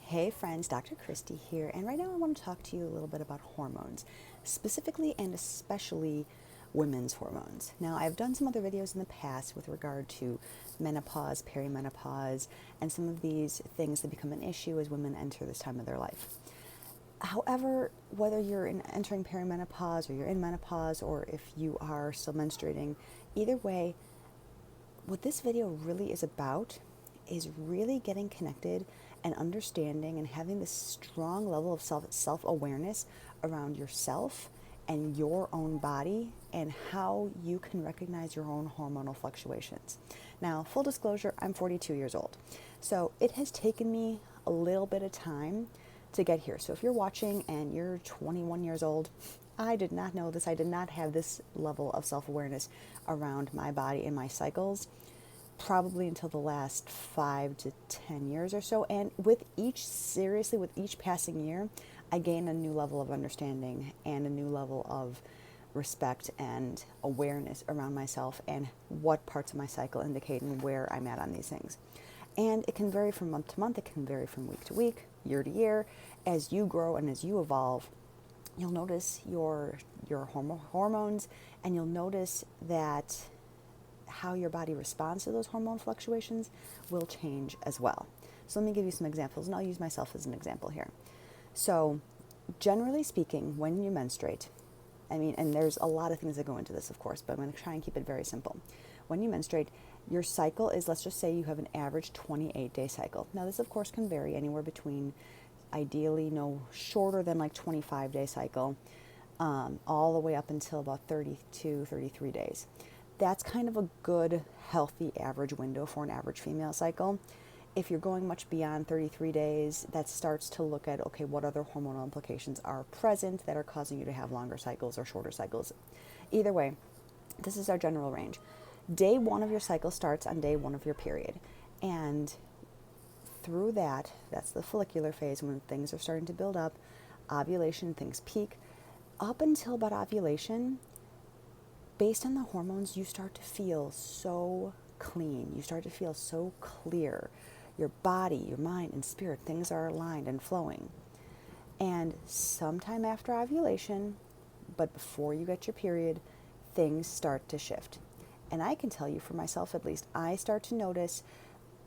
Hey friends, Dr. Christy here, and right now I want to talk to you a little bit about hormones, specifically and especially women's hormones. Now, I've done some other videos in the past with regard to menopause, perimenopause, and some of these things that become an issue as women enter this time of their life. However, whether you're entering perimenopause or you're in menopause or if you are still menstruating, either way, what this video really is about is really getting connected and understanding and having this strong level of self-awareness around yourself and your own body and how you can recognize your own hormonal fluctuations. Now, full disclosure, I'm 42 years old. So it has taken me a little bit of time to get here. So if you're watching and you're 21 years old, I did not know this. I did not have this level of self-awareness around my body and my cycles probably until the last 5 to 10 years or so. And with each passing year, I gain a new level of understanding and a new level of respect and awareness around myself and what parts of my cycle indicate and where I'm at on these things. And it can vary from month to month. It can vary from week to week, year to year. As you grow and as you evolve, you'll notice your hormones, and you'll notice that how your body responds to those hormone fluctuations will change as well. So let me give you some examples, and I'll use myself as an example here. So generally speaking, when you menstruate, and there's a lot of things that go into this, of course, but I'm going to try and keep it very simple. When you menstruate, your cycle is, let's just say you have an average 28-day cycle. Now, this, of course, can vary anywhere between, ideally, no shorter than like 25-day cycle, all the way up until about 32, 33 days. That's kind of a good, healthy average window for an average female cycle. If you're going much beyond 33 days, that starts to look at, okay, what other hormonal implications are present that are causing you to have longer cycles or shorter cycles. Either way, this is our general range. Day one of your cycle starts on day one of your period. And through that's the follicular phase when things are starting to build up, ovulation, things peak. Up until about ovulation, based on the hormones, you start to feel so clean. You start to feel so clear. Your body, your mind, and spirit, things are aligned and flowing. And sometime after ovulation, but before you get your period, things start to shift. And I can tell you, for myself at least, I start to notice,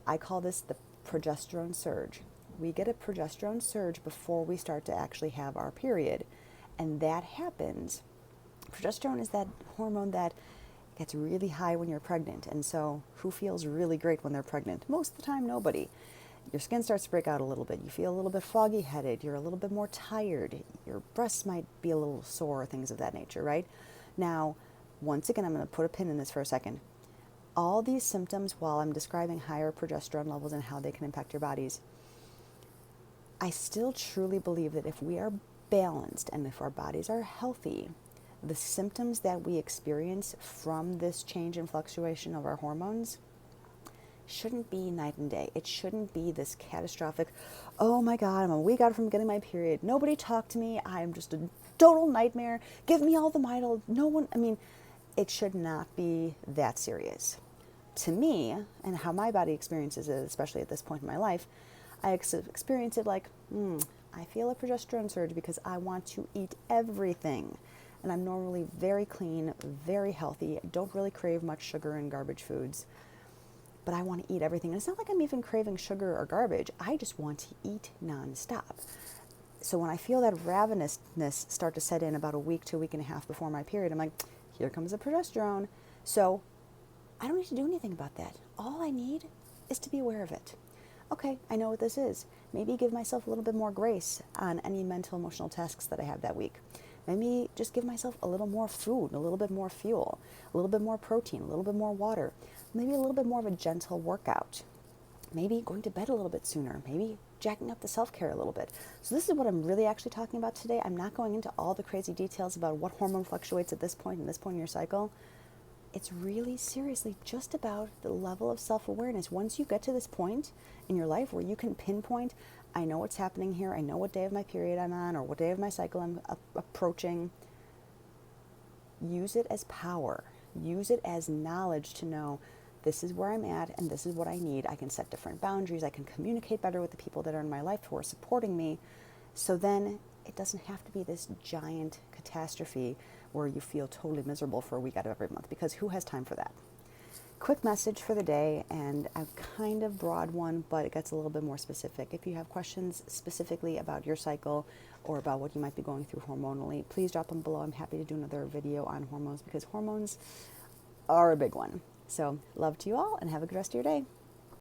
I call this the progesterone surge. We get a progesterone surge before we start to actually have our period. And that happens. Progesterone is that hormone that gets really high when you're pregnant. And so who feels really great when they're pregnant? Most of the time, nobody. Your skin starts to break out a little bit. You feel a little bit foggy-headed. You're a little bit more tired. Your breasts might be a little sore, things of that nature, right? Now, once again, I'm going to put a pin in this for a second. All these symptoms, while I'm describing higher progesterone levels and how they can impact your bodies, I still truly believe that if we are balanced and if our bodies are healthy, the symptoms that we experience from this change and fluctuation of our hormones shouldn't be night and day. It shouldn't be this catastrophic, oh my God, I'm a week out from getting my period. Nobody talked to me. I'm just a total nightmare. Give me all the Midol. It should not be that serious. To me, and how my body experiences it, especially at this point in my life, I experience it like, I feel a progesterone surge because I want to eat everything. And I'm normally very clean, very healthy. I don't really crave much sugar and garbage foods, but I want to eat everything. And it's not like I'm even craving sugar or garbage. I just want to eat nonstop. So when I feel that ravenousness start to set in about a week to a week and a half before my period, I'm like, here comes the progesterone. So I don't need to do anything about that. All I need is to be aware of it. Okay, I know what this is. Maybe give myself a little bit more grace on any mental, emotional tasks that I have that week. Maybe just give myself a little more food, a little bit more fuel, a little bit more protein, a little bit more water, maybe a little bit more of a gentle workout, maybe going to bed a little bit sooner, maybe jacking up the self-care a little bit. So this is what I'm really actually talking about today. I'm not going into all the crazy details about what hormone fluctuates at this point and this point in your cycle. It's really seriously just about the level of self-awareness. Once you get to this point in your life where you can pinpoint, I know what's happening here, I know what day of my period I'm on or what day of my cycle I'm approaching, use it as power. Use it as knowledge to know this is where I'm at and this is what I need. I can set different boundaries. I can communicate better with the people that are in my life who are supporting me. So then it doesn't have to be this giant catastrophe where you feel totally miserable for a week out of every month, because who has time for that? Quick message for the day, and a kind of broad one, but it gets a little bit more specific. If you have questions specifically about your cycle or about what you might be going through hormonally, please drop them below. I'm happy to do another video on hormones, because hormones are a big one. So love to you all, and have a good rest of your day.